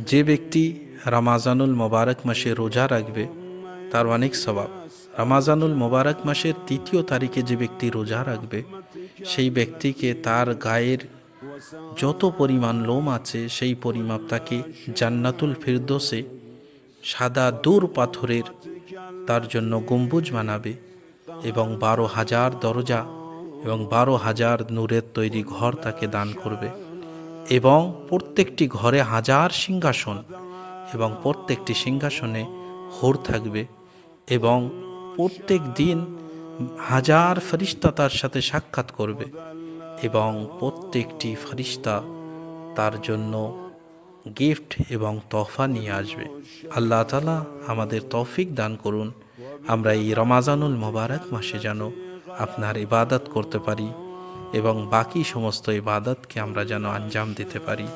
যে ব্যক্তি রমাজানুল মোবারক মাসে রোজা রাখবে তার অনেক সওয়াব। রমাজানুল মোবারক মাসের ৩য় তারিখে যে ব্যক্তি রোজা রাখবে সেই ব্যক্তিকে তার গায়ের যত পরিমাণ লোম আছে সেই পরিমাপ তাকে জান্নাতুল ফিরদৌসে সাদা দূর পাথরের তার জন্য গম্বুজ বানাবে এবং ১২,০০০ দরজা এবং ১২,০০০ নূরের তৈরি ঘর তাকে দান করবে এবং প্রত্যেকটি ঘরে ১,০০০ সিংহাসন এবং প্রত্যেকটি সিংহাসনে হুর থাকবে এবং প্রত্যেক দিন ১,০০০ ফেরেশতা তার সাথে সাক্ষাৎ করবে এবং প্রত্যেকটি ফেরেশতা তার জন্য গিফট এবং তোহফা নিয়ে আসবে। আল্লাহ তাআলা আমাদের তৌফিক দান করুন, আমরা এই রমাজানুল মোবারক মাসে যেন আপনার ইবাদত করতে পারি এবং বাকি সমস্ত ইবাদতকে আমরা যেন আঞ্জাম দিতে পারি।